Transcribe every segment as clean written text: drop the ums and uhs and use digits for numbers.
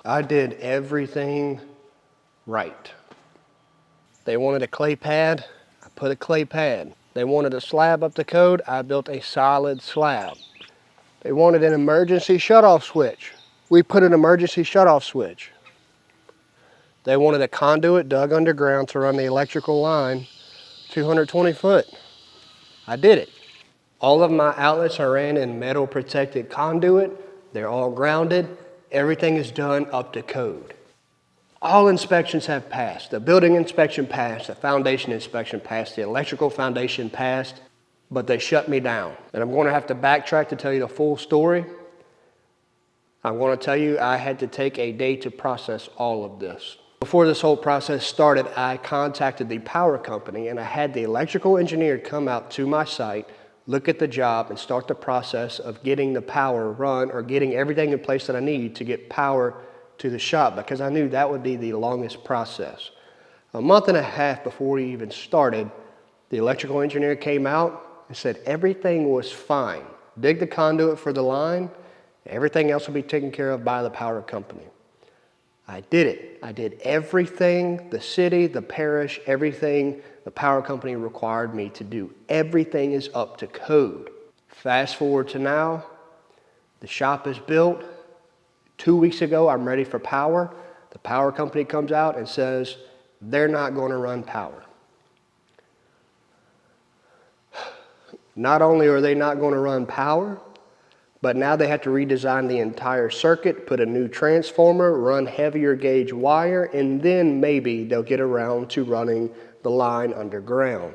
I did everything right. They wanted a clay pad, I put a clay pad. They wanted a slab up to code, I built a solid slab. They wanted an emergency shutoff switch. We put an emergency shutoff switch. They wanted a conduit dug underground to run the electrical line 220 foot. I did it. All of my outlets are ran in metal protected conduit. They're all grounded. Everything is done up to code. All inspections have passed. The building inspection passed, the foundation inspection passed, the electrical foundation passed, but they shut me down. And I'm going to have to backtrack to tell you the full story. I'm going to tell you I had to take a day to process all of this. Before this whole process started, I contacted the power company and I had the electrical engineer come out to my site, look at the job, and start the process of getting the power run or getting everything in place that I need to get power to the shop, because I knew that would be the longest process. A month and a half before we even started, the electrical engineer came out and said everything was fine. Dig the conduit for the line, everything else will be taken care of by the power company. I did it. I did everything the city, the parish, everything the power company required me to do. Everything is up to code. Fast forward to now, the shop is built. 2 weeks ago, I'm ready for power. The power company comes out and says they're not going to run power. Not only are they not going to run power, but now they have to redesign the entire circuit, put a new transformer, run heavier gauge wire, and then maybe they'll get around to running the line underground.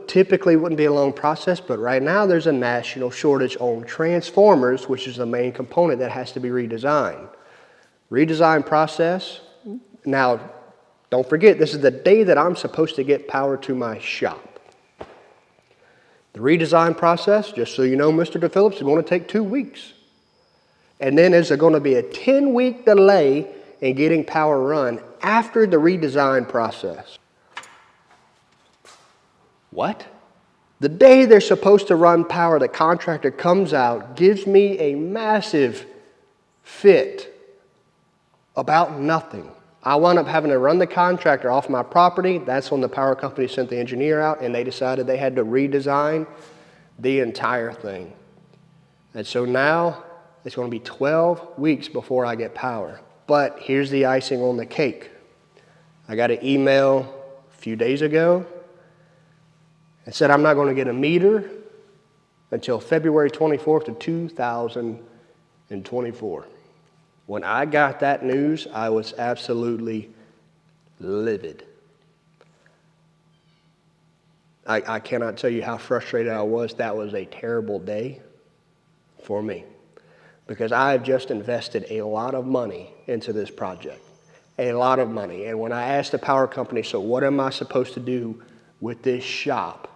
Typically wouldn't be a long process, but right now there's a national shortage on transformers, which is the main component that has to be redesigned. Redesign process. Now, don't forget, this is the day that I'm supposed to get power to my shop. The redesign process, just so you know, Mr. DePhillips, is going to take 2 weeks. And then there's going to be a 10-week delay in getting power run after the redesign process. What? The day they're supposed to run power, the contractor comes out, gives me a massive fit about nothing. I wound up having to run the contractor off my property. That's when the power company sent the engineer out and they decided they had to redesign the entire thing. And so now it's going to be 12 weeks before I get power. But here's the icing on the cake. I got an email a few days ago. It said I'm not going to get a meter until February 24th of 2024. When I got that news, I was absolutely livid. I cannot tell you how frustrated I was. That was a terrible day for me because I've just invested a lot of money into this project, a lot of money. And when I asked the power company, so what am I supposed to do with this shop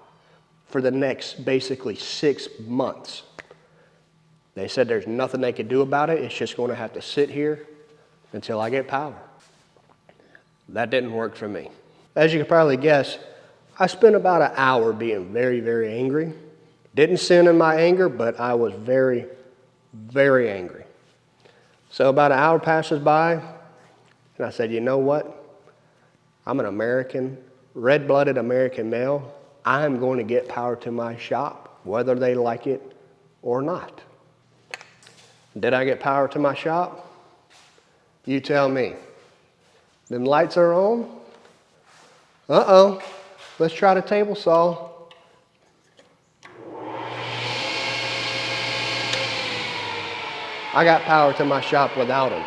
for the next basically 6 months? They said there's nothing they could do about it. It's just going to have to sit here until I get power. That didn't work for me. As you can probably guess, I spent about an hour being very, very angry. Didn't sin in my anger, but I was very, very angry. So about an hour passes by, and I said, you know what? I'm an American, red-blooded American male. I'm going to get power to my shop, whether they like it or not. Did I get power to my shop? You tell me. Them lights are on? Uh-oh. Let's try the table saw. I got power to my shop without them.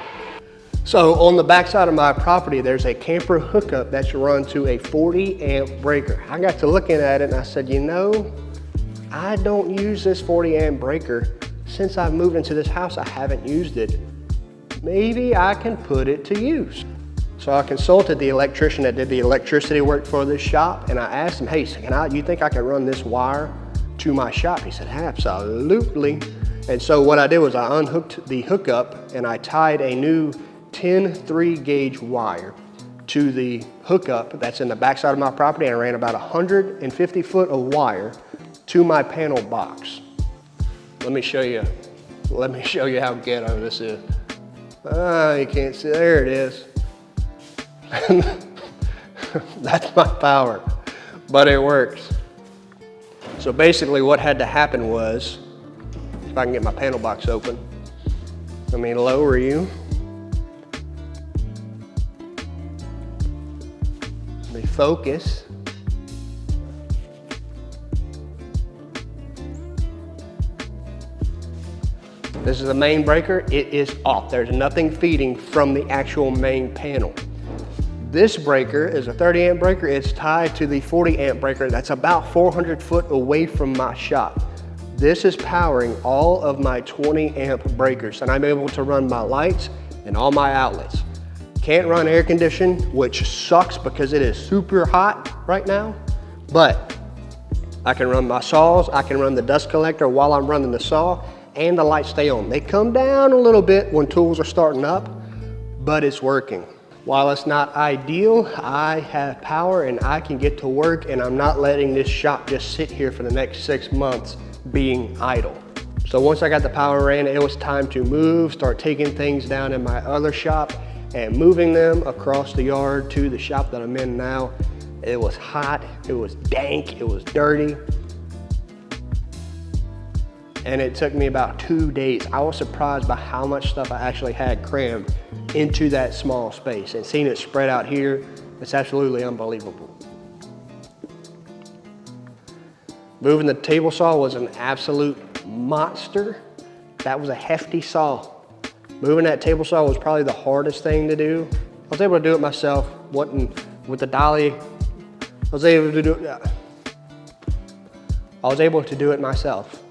So on the backside of my property, there's a camper hookup that's run to a 40 amp breaker. I got to looking at it and I said, you know, I don't use this 40 amp breaker. Since I've moved into this house, I haven't used it. Maybe I can put it to use. So I consulted the electrician that did the electricity work for this shop, and I asked him, hey, you think I can run this wire to my shop? He said, absolutely. And so what I did was I unhooked the hookup and I tied a new 10 3-gauge wire to the hookup that's in the backside of my property, and I ran about 150 foot of wire to my panel box. Let me show you how ghetto this is. You can't see, there it is. That's my power, but it works. So basically what had to happen was, if I can get my panel box open, let me lower you. Let me focus. This is the main breaker, it is off. There's nothing feeding from the actual main panel. This breaker is a 30 amp breaker. It's tied to the 40 amp breaker that's about 400 foot away from my shop. This is powering all of my 20 amp breakers, and I'm able to run my lights and all my outlets. Can't run air conditioning, which sucks because it is super hot right now, but I can run my saws, I can run the dust collector while I'm running the saw, and the lights stay on. They come down a little bit when tools are starting up, but it's working. While it's not ideal, I have power and I can get to work, and I'm not letting this shop just sit here for the next 6 months being idle. So once I got the power ran, it was time to move, start taking things down in my other shop and moving them across the yard to the shop that I'm in now. It was hot, it was dank, it was dirty. And it took me about 2 days. I was surprised by how much stuff I actually had crammed into that small space, and seeing it spread out here, it's absolutely unbelievable. Moving the table saw was an absolute monster. That was a hefty saw. Moving that table saw was probably the hardest thing to do. I was able to do it myself. With the dolly, I was able to do it myself.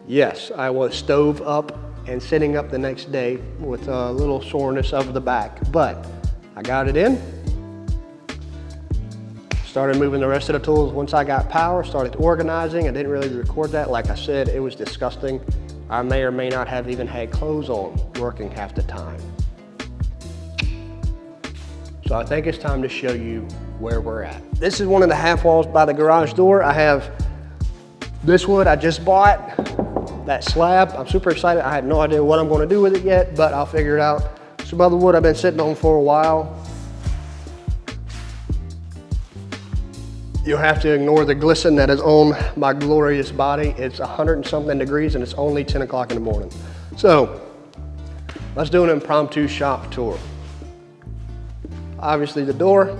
Yes, I was stove up and sitting up the next day with a little soreness of the back, but I got it in. Started moving the rest of the tools. Once I got power, started organizing. I didn't really record that. Like I said, it was disgusting. I may or may not have even had clothes on working half the time. So I think it's time to show you where we're at. This is one of the half walls by the garage door. I have this wood I just bought. That slab, I'm super excited. I have no idea what I'm going to do with it yet, but I'll figure it out. Some other wood I've been sitting on for a while. You'll have to ignore the glisten that is on my glorious body. It's 100 and something degrees and it's only 10 o'clock in the morning. So let's do an impromptu shop tour. Obviously the door.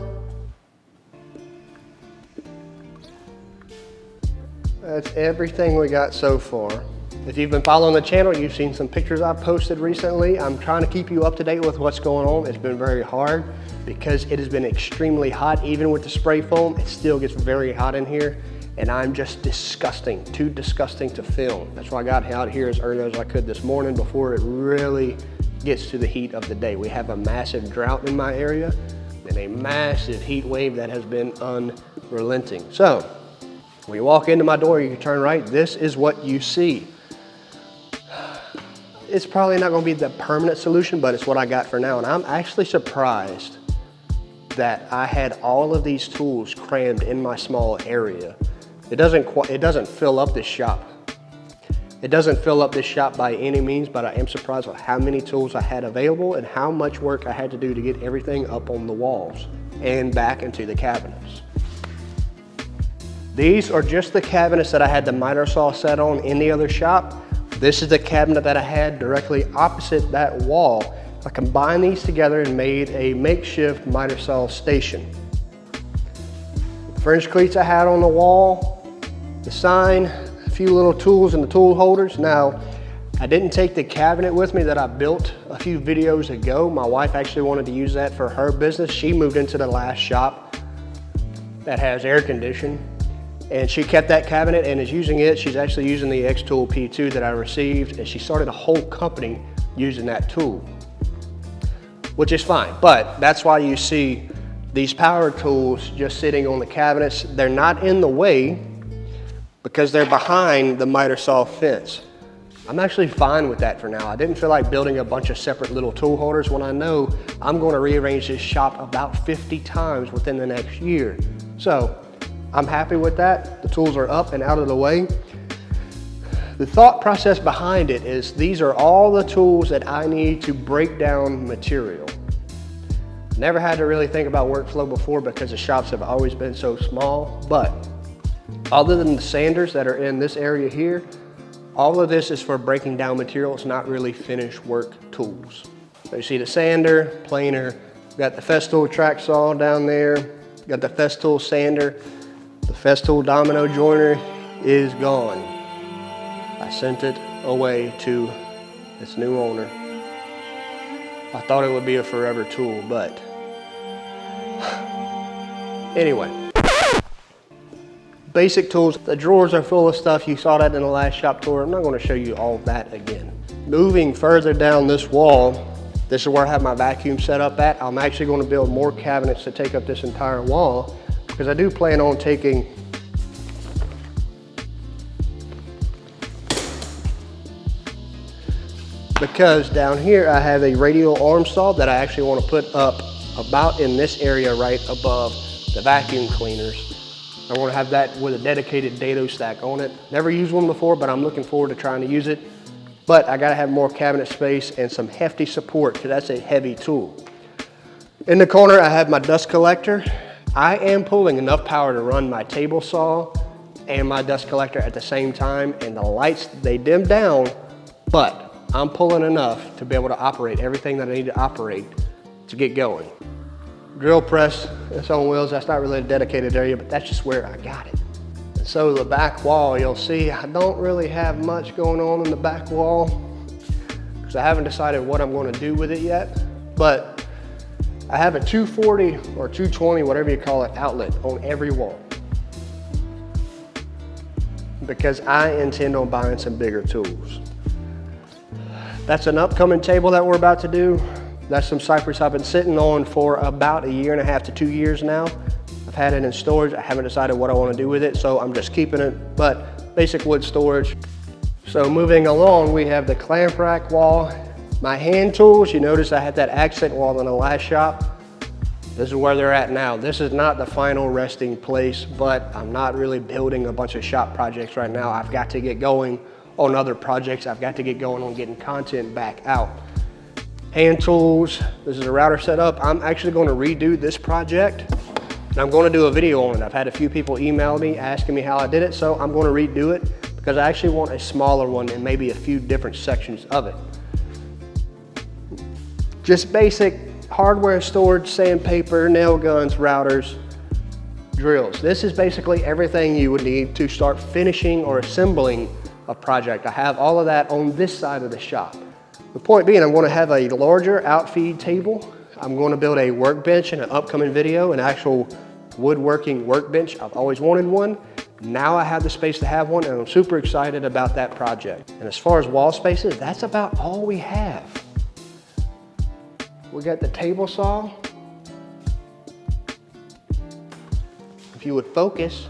That's everything we got so far. If you've been following the channel, you've seen some pictures I've posted recently. I'm trying to keep you up to date with what's going on. It's been very hard because it has been extremely hot. Even with the spray foam, it still gets very hot in here, and I'm just disgusting, too disgusting to film. That's why I got out here as early as I could this morning before it really gets to the heat of the day. We have a massive drought in my area and a massive heat wave that has been unrelenting. So when you walk into my door, you can turn right. This is what you see. It's probably not going to be the permanent solution, but it's what I got for now. And I'm actually surprised that I had all of these tools crammed in my small area. It doesn't fill up this shop. It doesn't fill up this shop by any means, but I am surprised at how many tools I had available and how much work I had to do to get everything up on the walls and back into the cabinets. These are just the cabinets that I had the miter saw set on in the other shop. This is the cabinet that I had directly opposite that wall. I combined these together and made a makeshift miter saw station. The French cleats I had on the wall, the sign, a few little tools in the tool holders. Now, I didn't take the cabinet with me that I built a few videos ago. My wife actually wanted to use that for her business. She moved into the last shop that has air conditioning. And she kept that cabinet and is using it. She's actually using the X-Tool P2 that I received, and she started a whole company using that tool, which is fine. But that's why you see these power tools just sitting on the cabinets. They're not in the way because they're behind the miter saw fence. I'm actually fine with that for now. I didn't feel like building a bunch of separate little tool holders when I know I'm going to rearrange this shop about 50 times within the next year. So I'm happy with that. The tools are up and out of the way. The thought process behind it is these are all the tools that I need to break down material. Never had to really think about workflow before because the shops have always been so small, but other than the sanders that are in this area here, all of this is for breaking down material. It's not really finished work tools. So you see the sander, planer, got the Festool track saw down there, got the Festool sander, the Festool domino joiner is gone. I sent it away to its new owner. I thought it would be a forever tool, but anyway. Basic tools. The drawers are full of stuff. You saw that in the last shop tour. I'm not going to show you all that again. Moving further down this wall, this is where I have my vacuum set up at. I'm actually going to build more cabinets to take up this entire wall because I do plan on taking because down here I have a radial arm saw that I actually want to put up about in this area right above the vacuum cleaners. I want to have that with a dedicated dado stack on it. Never used one before, but I'm looking forward to trying to use it. But I gotta have more cabinet space and some hefty support because that's a heavy tool. In the corner, I have my dust collector. I am pulling enough power to run my table saw and my dust collector at the same time, and the lights, they dim down, but I'm pulling enough to be able to operate everything that I need to operate to get going. Drill press, it's on wheels. That's not really a dedicated area, but that's just where I got it. And so the back wall, you'll see I don't really have much going on in the back wall because I haven't decided what I'm going to do with it yet. But I have a 240 or 220, whatever you call it, outlet on every wall because I intend on buying some bigger tools. That's an upcoming table that we're about to do. That's some cypress I've been sitting on for about 1.5 to 2 years now. I've had it in storage. I haven't decided what I want to do with it, so I'm just keeping it, but basic wood storage. So moving along, we have the clamp rack wall. My hand tools, you notice I had that accent wall in the last shop. This is where they're at now. This is not the final resting place, but I'm not really building a bunch of shop projects right now. I've got to get going on other projects. I've got to get going on getting content back out. Hand tools, this is a router setup. I'm actually going to redo this project and I'm going to do a video on it. I've had a few people email me asking me how I did it, so I'm going to redo it because I actually want a smaller one and maybe a few different sections of it. Just basic hardware storage, sandpaper, nail guns, routers, drills. This is basically everything you would need to start finishing or assembling a project. I have all of that on this side of the shop. The point being, I'm going to have a larger outfeed table. I'm going to build a workbench in an upcoming video, an actual woodworking workbench. I've always wanted one. Now I have the space to have one, and I'm super excited about that project. And as far as wall spaces, that's about all we have. We got the table saw. If you would focus.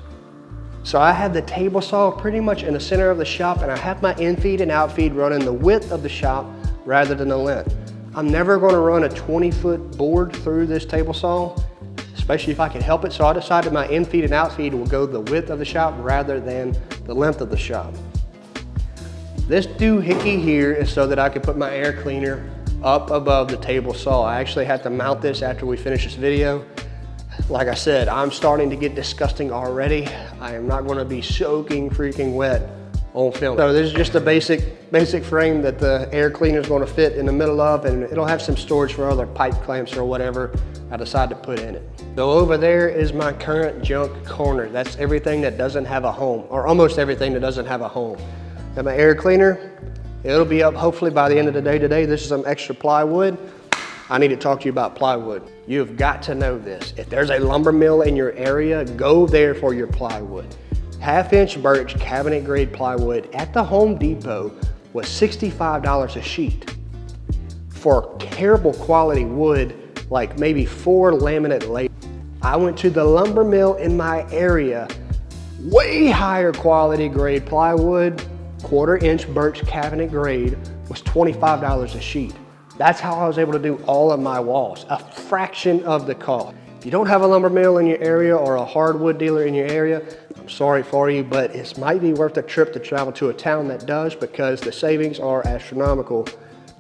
So I have the table saw pretty much in the center of the shop, and I have my infeed and outfeed running the width of the shop rather than the length. I'm never going to run a 20-foot board through this table saw, especially if I can help it. So I decided my infeed and outfeed will go the width of the shop rather than the length of the shop. This doohickey here is so that I can put my air cleaner up above the table saw. I actually had to mount this after we finish this video. Like I said, I'm starting to get disgusting already. I am not going to be soaking freaking wet on film. So this is just a basic frame that the air cleaner is going to fit in the middle of, and it'll have some storage for other pipe clamps or whatever I decide to put in it. So over there is my current junk corner. That's everything that doesn't have a home, or almost everything that doesn't have a home. Got my air cleaner. It'll be up hopefully by the end of the day today. This is some extra plywood. I need to talk to you about plywood. You've got to know this. If there's a lumber mill in your area, go there for your plywood. 1/2-inch birch cabinet grade plywood at the Home Depot was $65 a sheet. For terrible quality wood, like maybe 4 laminate layers. I went to the lumber mill in my area, way higher quality grade plywood, 1/4-inch birch cabinet grade was $25 a sheet. That's how I was able to do all of my walls, a fraction of the cost. If you don't have a lumber mill in your area or a hardwood dealer in your area, I'm sorry for you, but it might be worth a trip to travel to a town that does, because the savings are astronomical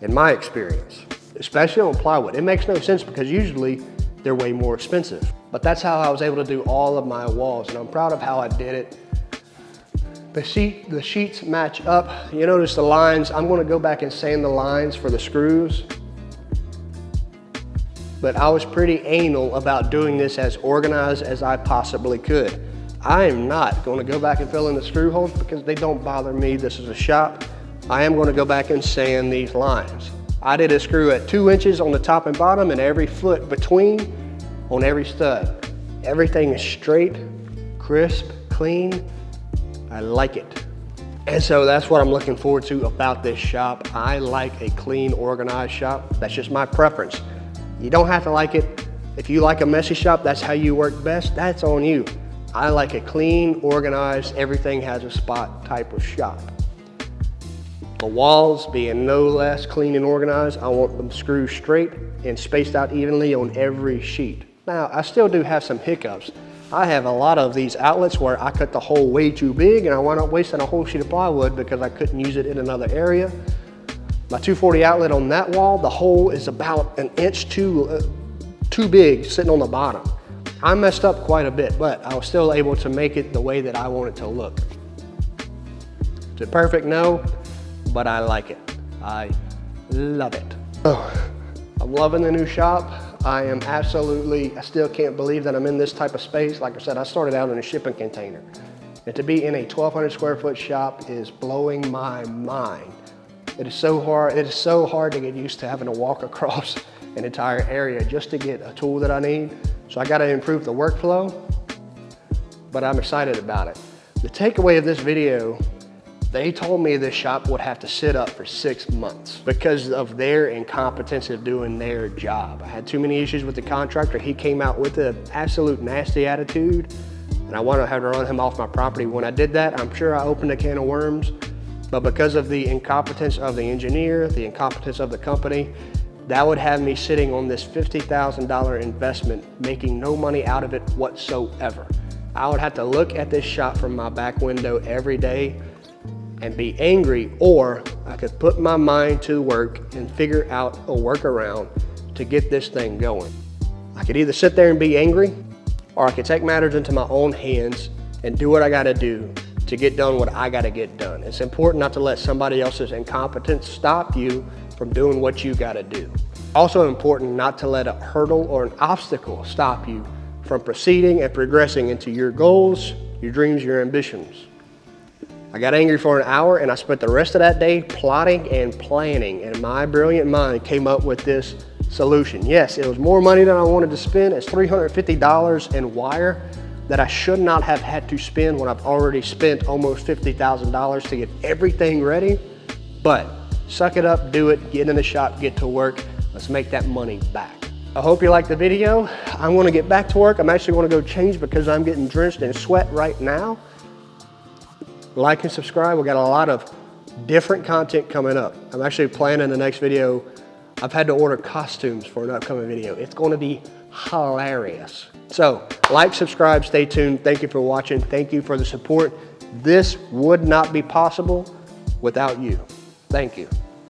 in my experience, especially on plywood. It makes no sense because usually they're way more expensive. But that's how I was able to do all of my walls, and I'm proud of how I did it. The sheets match up. You notice the lines. I'm going to go back and sand the lines for the screws. But I was pretty anal about doing this as organized as I possibly could. I am not going to go back and fill in the screw holes because they don't bother me. This is a shop. I am going to go back and sand these lines. I did a screw at 2 inches on the top and bottom and every foot between on every stud. Everything is straight, crisp, clean. I like it. And so that's what I'm looking forward to about this shop. I like a clean, organized shop. That's just my preference. You don't have to like it. If you like a messy shop, that's how you work best, that's on you. I like a clean, organized, everything has a spot type of shop. The walls being no less clean and organized, I want them screwed straight and spaced out evenly on every sheet. Now, I still do have some hiccups. I have a lot of these outlets where I cut the hole way too big and I wound up wasting a whole sheet of plywood because I couldn't use it in another area. My 240 outlet on that wall, the hole is about an inch too big sitting on the bottom. I messed up quite a bit, but I was still able to make it the way that I want it to look. Is it perfect? No, but I like it. I love it. Oh, I'm loving the new shop. I still can't believe that I'm in this type of space. Like I said, I started out in a shipping container. And to be in a 1,200 square foot shop is blowing my mind. It is so hard to get used to having to walk across an entire area just to get a tool that I need. So I gotta improve the workflow, but I'm excited about it. The takeaway of this video, they told me this shop would have to sit up for 6 months because of their incompetence of doing their job. I had too many issues with the contractor. He came out with an absolute nasty attitude and I wanted to have to run him off my property. When I did that, I'm sure I opened a can of worms, but because of the incompetence of the engineer, the incompetence of the company, that would have me sitting on this $50,000 investment, making no money out of it whatsoever. I would have to look at this shop from my back window every day and be angry, or I could put my mind to work and figure out a workaround to get this thing going. I could either sit there and be angry, or I could take matters into my own hands and do what I gotta do to get done what I gotta get done. It's important not to let somebody else's incompetence stop you from doing what you gotta do. Also important not to let a hurdle or an obstacle stop you from proceeding and progressing into your goals, your dreams, your ambitions. I got angry for an hour and I spent the rest of that day plotting and planning, and my brilliant mind came up with this solution. Yes, it was more money than I wanted to spend. It's $350 in wire that I should not have had to spend when I've already spent almost $50,000 to get everything ready. But suck it up, do it, get in the shop, get to work. Let's make that money back. I hope you liked the video. I'm gonna get back to work. I'm actually gonna go change because I'm getting drenched in sweat right now. Like and subscribe. We got a lot of different content coming up. I'm actually planning the next video. I've had to order costumes for an upcoming video. It's gonna be hilarious. So like, subscribe, stay tuned. Thank you for watching. Thank you for the support. This would not be possible without you. Thank you.